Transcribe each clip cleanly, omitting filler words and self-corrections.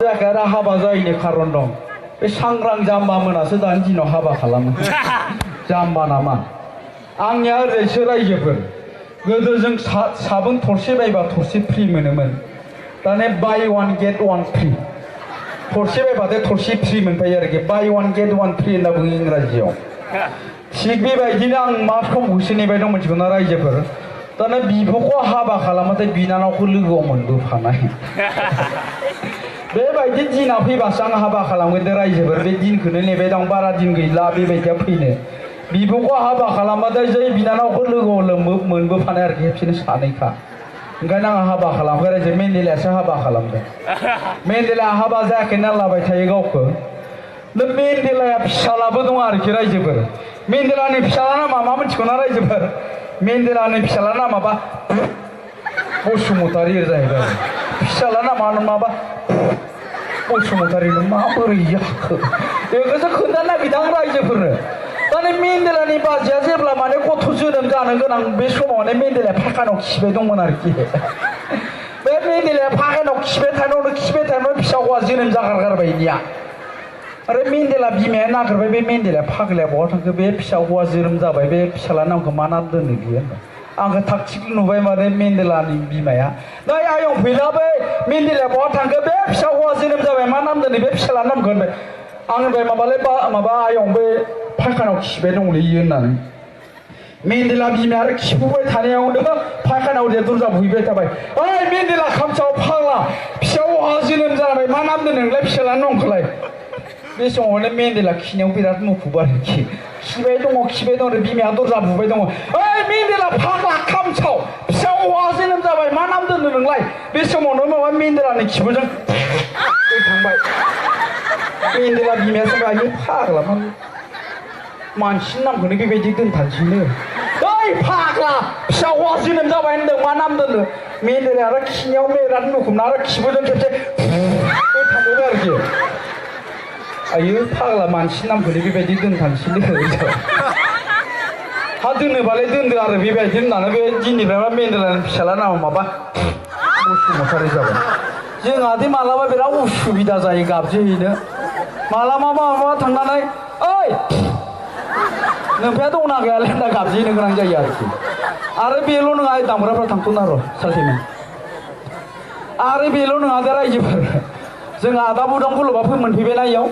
जायगाया हाबा जायैनि खारन दं बे सांग्रां जाम्बा मोनासो दानि दिनाव हाबा खालामो जाम्बा नामा आंनिया ओरैसो रायजोफोर गोदो जों साबोन थरसे बायबा थरसे फ्रि मोनोमोन दाने बाय वान गेट वान फ्रि थरसे बायबाथाय थरसे फ्रि मोनफायो आरोखि बाय वान गेट वान फ्रि होनना बुङो इंराजियाव थिग बेबायदिनो आं मा समावसो नेबाय दं मिथिगौना रायजोफोर दाना बिब'खौ हाबा खालामबाथाय बिनानावखौ लोगोआव मोनबोफानाय बेबायदि दिना फैबासो आं हाबा खालामगोन दे रायजोफोर बे दिनखौनो नेबाय दं बारा दिन गैला बेबायदिया फैनो बिब'खौ हाबा खालामबाथाय जै बिनानावखौ लोगोआव मोनबोफानाय आरोखि खेबसेनो सानैखा ओंखायनो आं हाबा खालामबाय रायजो मेन्डेलायासो हाबा खालामदों मेन्डेलाया हाबा जायाखै होनना लाबाय थायो गावखौ दा मेन्डेलाया फिसालाबो दं आरोखि रायजोफोर मेन्डेलानि फिसाला नामा मा मिथिगौना रायजोफोर मेन्डेलानि फिसाला नामाबा बसुमतारी जाहैबाय फिसाला नामा माबा बसुमतारीनो माबोरै जाखो बेखौसो खोन्थानो नागिरदों आं रायजोफोरनो दाने मेन्डेलानि बाजैया जेब्ला माने गथ' जोनोम जानो गोनां बे समाव माने मेन्डेलाया फाखानाव खिबाय दंमोन आरोखि बे मेन्डेलाया फाखानाव खिबाय थानायावनो फिसा हौवा जोनोम जागारगारबाय इनिया आरो मेन्डेला बिमाया नागिरबाय बे मेन्डेलाया फाग्लाया बहा थांखो बे फिसा हौवा जोनोम जाबाय बे फिसाला नामखौ मा नाम दोननो बियो होनबाय आंखौ थाग-थिग नुबाय माने मेन्डेलानि बिमाया नै आयं फैला बै मेन्डेलाया बहा थांखो बे फिसा हौवा जोनोम जाबाय मा नाम दोननो बे फिसाला नामखौ होनबाय आं होनबाय माबा आयं बै फाखानाव खिबाय दंलै इयो होननानै मेन्डेला बिमाया आरो खिफुबाय थानायावनो फाखानाव दरजा बुहैबाय थाबाय ओइ मेन्डेला खामसाव फाग्ला फिसा हौवा जोनोम जाबाय मा नाम दोननो नोंलाय फिसालानि नामखौलाय बे समावनो मेन्डेला खिनायाव बिराद मुखुब आरोखि खिबाय दं आरो बिमाया दरजा बुबाय दङ ओइ मेन्डेला फाग्ला खामसाव फिसा हौवा जोनोम जाबाय मा नाम दोननो नोंलाय बे समावनो माबा मेन्डेलानि खिबुजों थांबाय मेन्डेला बिमाया सोंबाय आयु फाग्ला मानसिनि नामखौनो बेबायदि दोनथानसैनो ओइ फाग्ला फिसा हौवा जोनोम जाबाय होनदों मा नाम दोननो मेन्डेला आरो खिनायाव बिराद मुखुबना आरो खिबुजों खेबसे थांबाय आरोखि आयो फाग्ला मानसिनि नामखौनो बेबायदि दोनथानसैलै हा दोनोबालाय दोनदो आरो बेबायदि होननानै बे दिननिफ्राय मेन्डेलानि फिसाला नामा माबा बसुमतारी जाबाय जोंहा दे मालाबा बिराद उसुबिदा जायो गाबज्रिहैनो मालाबा थांनानै ओइ नोंफाया दंना गैयालै होनना गाबज्रिहैनो गोनां जायो आरो बेल' नङा दामग्राफ्रा थांथ'ना र' सालथेनो आरो बेल' नङा दे रायजोफोर जोंहा आदा बुदां बुलबा मोनफैबायना इयाव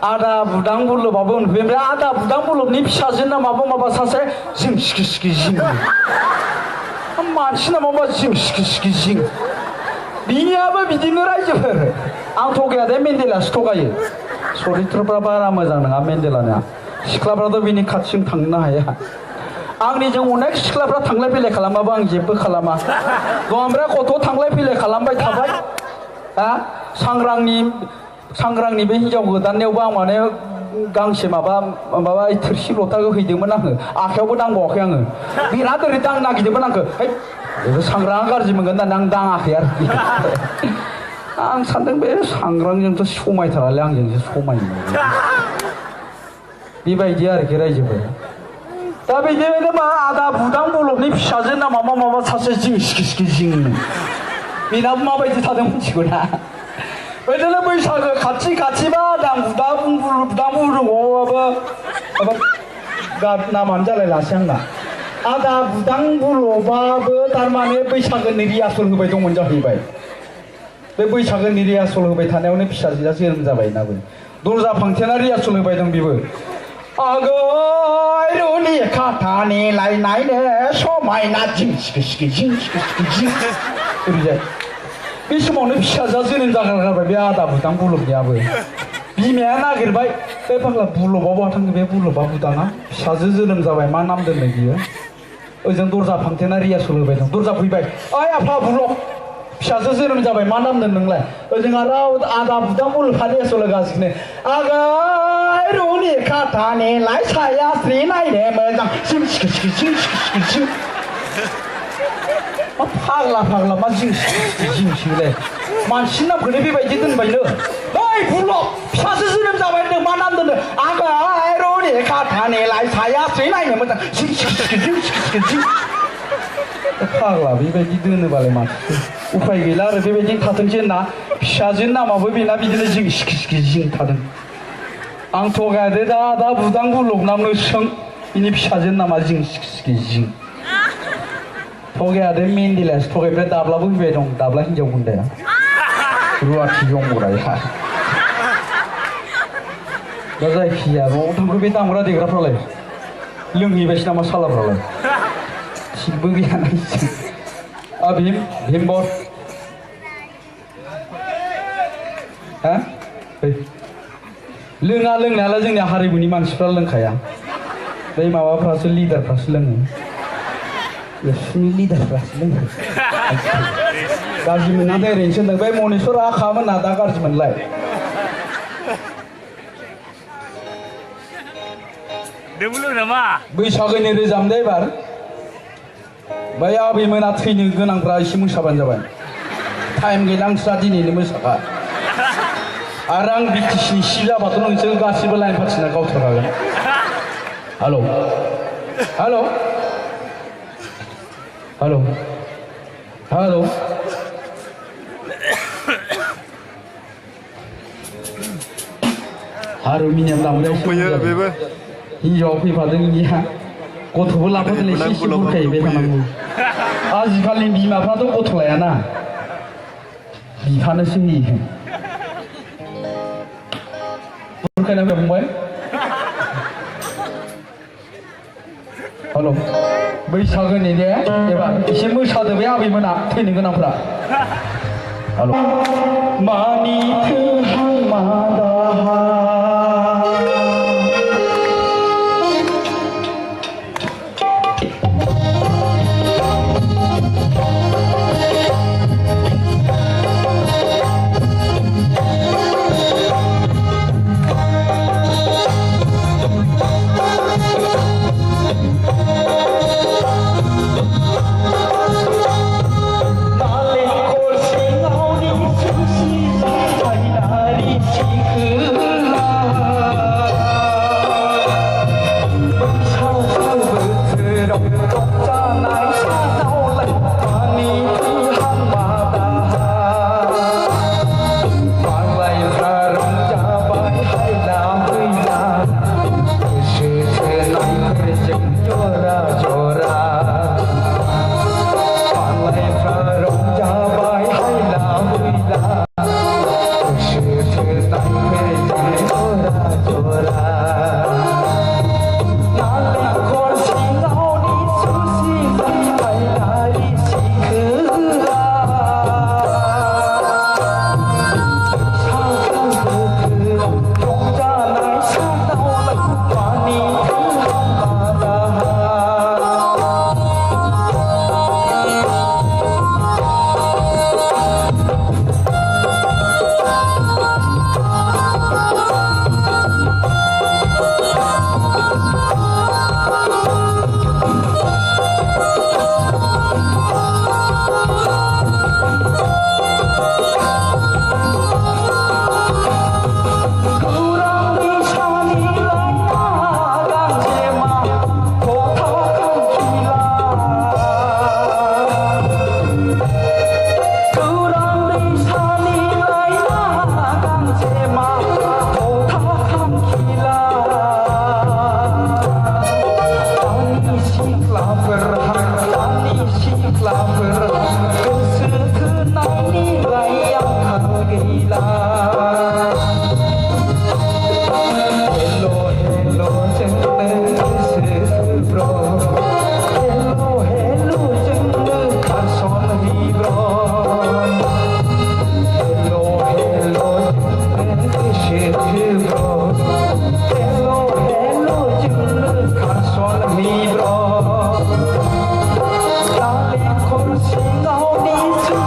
आदा बुदां बुलबाबो मोनफैबाय ओमफ्राय आदा बुदां बुलबनि फिसाजो नामाबा सासे जिं सिखि जिं मानसि नामाबा जिं सिखि जिं बिनियाबो बिदिनो रायजोफोर आं थगाया दे मेन्डेलासो थगायो सरित्रफ्रा बारा मोजां नङा मेन्डेलानिया सिख्लाफ्राथ' बिनि खाथिसिम थांनो हाया आंनिजों अनेक सिख्लाफ्रा थांलाय फैलाय खालामाबो आं जेबो खालामा ओमफ्राय गथ' थांलाय फैलाय खालामबाय थाबाय सांग्रांनि बे हिनजाव गोदाननियावबो आं माने गांसे माबा थोरसि लथाखौ हैदोंमोन आङो आखायावबो दांबावाखै आङो बिराद ओरै दांनो नागिरदोंमोन आंखौ सांग्राङा गाज्रि मोनगोन होननानै आं दाङाखै आरोखि आं सानदों बे सांग्रांजोंथ' समायथारालै आंजोंसो समायनो बेबायदि आरोखि रायजोफोर दा बिदिनो मा आदा बुदां बुलबनि फिसाजो नामा माबा सासे जिं सिखि जिंनो बेनाबो माबायदि थादों मिथिगौ ना बिदिनो बैसागो खाथिबा आदा बुदां बुलबाबो नामानो जालायलासै आंना आदा बुदां बुलबाबो थारमाने बैसागोनि रिहार्सेल होबाय दंमोन जाहैबाय बे बैसागोनि रिहार्सेल होबाय थानायावनो फिसाजोआ जोनोम जाबाय नाबो दरजा फांथेना रिहार्सेल होबाय दं बेबो आगै रुनि खाथानि लायनायनो समायना जिं सिखि ओरैजाय बे समावनो फिसाजोआ जोनोम जागारगारबाय बे आदा बुदां बुलबनियाबो बिमाया नागिरबाय बे फाग्ला बुलबा बहा थांखो बे बुलबा बुदाङा फिसाजो जोनोम जाबाय मा नाम दोननो बियो ओजों दरजा फांथेना रिहार्सेल होबाय दं दरजा फैबाय ओइ आफा बुलब फिसाजो जोनोम जाबाय मा नाम दोन नोंलाय ओजों आरो आदा बुदां बुलबा रिहार्सेल होगासिनो आगै रुनि खाथानि लाय साया स्रि नायनो मोजां जिं सिखि फाग्ला मा जिंसिलै मानसिनि नामखौनो बेबायदि दोनबायनो ओइ बुलब फिसाजो जोनोम जाबाय होनदों मा नाम दोननो आगै रुनि खाथानि लाय साया स्रि नायनो मोजां जिं सिखि फाग्ला बेबायदि दोनोबालाय माथो उफाय गैला आरो बेबायदिनो थाथोंसै होनना फिसाजोनि नामाबो बेना बिदिनो जिं सिखि सिखि जिं थादों आं थगायदो दा बुदां बुलुगनामनो सों बिनि फिसाजोनि नामा जिं सिखि सिखि जिं थगायादो मेन्डेलायासो थगायफ्राय दाब्लाबो फैबाय दं दाब्ला हिनजाव गुन्दाया रुवाथि जंगराया दा जायखिजाया न'आव थांखो बे दामग्रा देग्राफ्रालाय लोंहैबायसो नामा सालाफ्रालाय थिगबो गैया नायसै भीमबर हा लोङा लोंनायालाय जोंनि हारिमुनि मानसिफ्रा लोंखाया बै माबाफ्रासो लिडारफ्रासो लोङो बिसोरनि लिडारफ्रासो लोङो गाज्रि मोननानै ओरैनोसो होनदों बै मनेस्वर आखामोनना दा गाज्रि मोनलाय बैसागोनि रोजाबदो एबार बै आबैमोना थैनो गोनांफ्रा एसे मोसाबानो जाबाय टाइम गैला नोंस्रा दिनैनो मोसाखा आरो आं बिटिसिनि सि जाबाथ' नोंसोर गासिबो लाइन फाथिना गावथारखागोन हेलौ हेलौ हेलौ हेलौ हारमोनियाम दामग्रा हिन्जावा फैफादों इनिया गथ'बो लाफादों एसे एसे बुरखायबाय थानांगौ आजिखालिनि बिमाफ्राथ' गथ' लायाना बिफानोसो होयो बुरखायना फंबाय हेलौ बैसागोनि दे एबा एसे मोसादो बे आबैमोना थैनो गोनांफ्रा हेलौ मानि थैहां Madaha Hãy subscribe cho kênh Ghiền Mì Gõ để không bỏ lỡ những video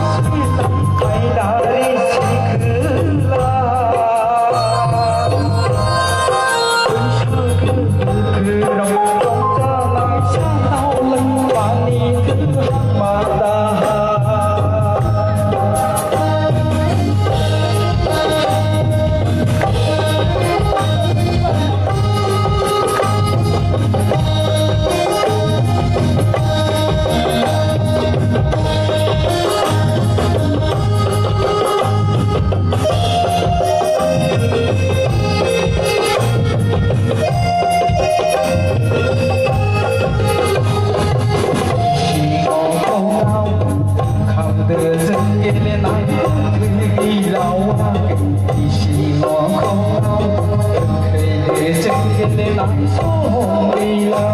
hấp dẫn gilauan di sino khâu khơi chân lên lại số đi la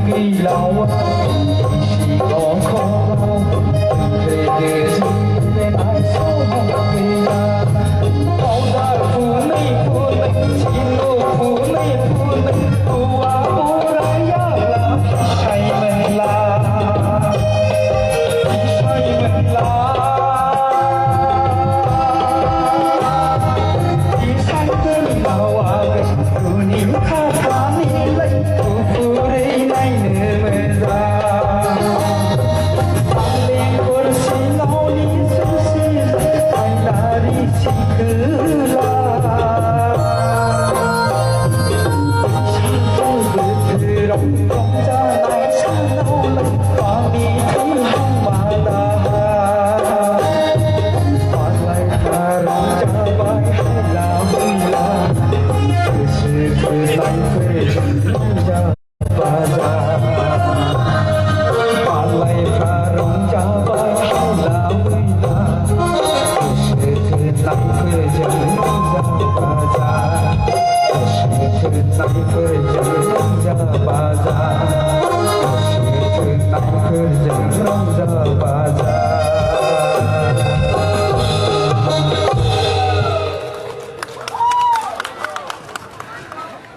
gilauan di sino khâu khơi chân lên lại số đi la hậu gia phụ nữ xin lô phụ nữ phụ à phụ ra ya là hay mình là đi sang cơn nào à phụ níu khát khát đi lấy phụ đây này nữa mà ra lên quân xin lâu đi xuân xin anh đã đi xin cứ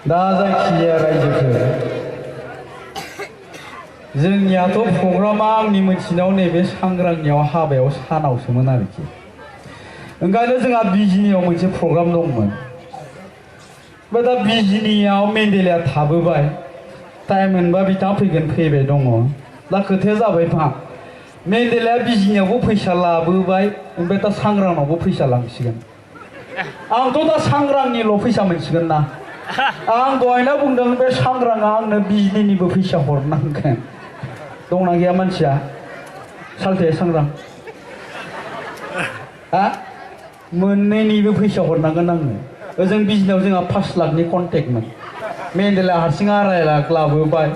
दा जायखिजाया रायजोफोर जोंनियाथ' प्रग्रामा आंनि मोनथिनायाव नैबे सांग्रांनियाव हाबायाव सानावसोमोन आरोखि ओंखायनो जोंहा बिजिनियाव मोनसे प्रग्राम दंमोन ओमफ्राय दा बिजिनियाव मेन्डेलाया थाबोबाय टाइम मोनबा बिथाङा फैबाय दङ दा खोथाया जाबाय मा मेन्डेलाया बिजिनियावबो फैसा लाबोबाय ओमफ्राय दा सांग्रांनावबो फैसा लांसिगोन आंथ' दा सांग्रांनिल' फैसा मोनसिगोन ना आं दहायनो बुंदों बे सांग्रांआ आंनो बिजिनिनिबो फैसा हरनांगोन दंना गैया मानसिया सालथे सांग्रां हा मोननैनिबो फैसा हरनांगोन आंनो ओजों बिजिनियाव जोंहा 5 लाखनि कन्टेक्टमोन मेन्डेला हारसिं 2.5 लाख लाबोबाय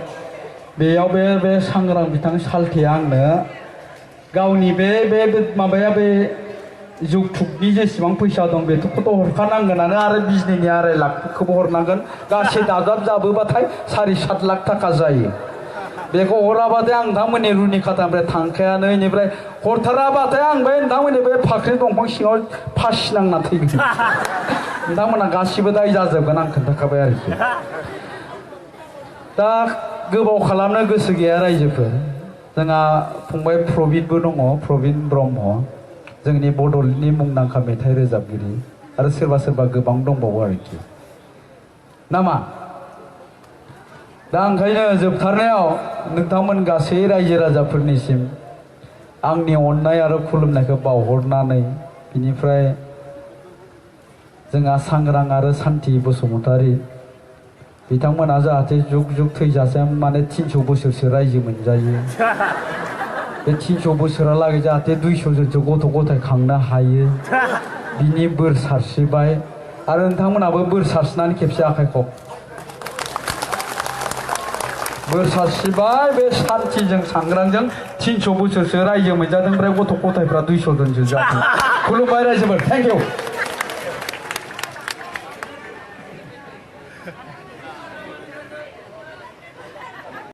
बेयाव बे सांग्रां बिथां सालथेया आंनो गावनि बे माबाया बे जौथुकनि जेसेबां फैसा दं बेखौथ' हरखानांगोनानो आरो बिजिनिनि 2.5 लाखखौबो हरनांगोन गासै दाजाब जाबोबाथाय 4-7 लाख थाखा जायो बेखौ हराबाथाय आं नोंथांमोननि रुनि खातानिफ्राय थांखायानो बेनिफ्राय हरथाराबाथाय आं बे नोंथांमोननि बे फाख्रि दंफां सिङाव फासि नांना थैगोन नोंथांमोना गासिबो दाय जाजोबगोन आं खोन्थाखाबाय आरोखि दा गोबाव खालामनो गोसो गैया रायजोफोर जोंहा फंबाय प्रबितबो दङ प्रबिन ब्रह्म जोंनि बड'लेण्डनि मुंदांखा मेथाइ रोजाबगिरि आरो सोरबा गोबां दंबावो आरोखि नामा दा ओंखायनो जोबथारनायाव नोंथांमोन गासै रायजो राजाफोरनिसिम आंनि अननाय आरो खुलुमनायखौ बावहरनानै बिनिफ्राय जोंहा सांग्रां आरो सान्थि बसुमतारी बिथांमोना जाहाथे जुग जुग थैजासिम माने 300 बोसोरसो रायजो मोनजायो बे 300 बोसोरालागै जाहाथे 200 जनसो गथ' गथाय खांनो हायो बिनि बोर सारस्रिबाय आरो नोंथांमोनाबो बोर सारस्रिनानै खेबसे आखाइ खब बोर सारस्रिबाय बे सान्थिजों सांग्रांजों 300 बोसोरसो रायजो मोनजादों ओमफ्राय गथ' गथायफ्रा 200 जनसो जाथों खुलुमबाय रायजोफोर थेंक इउ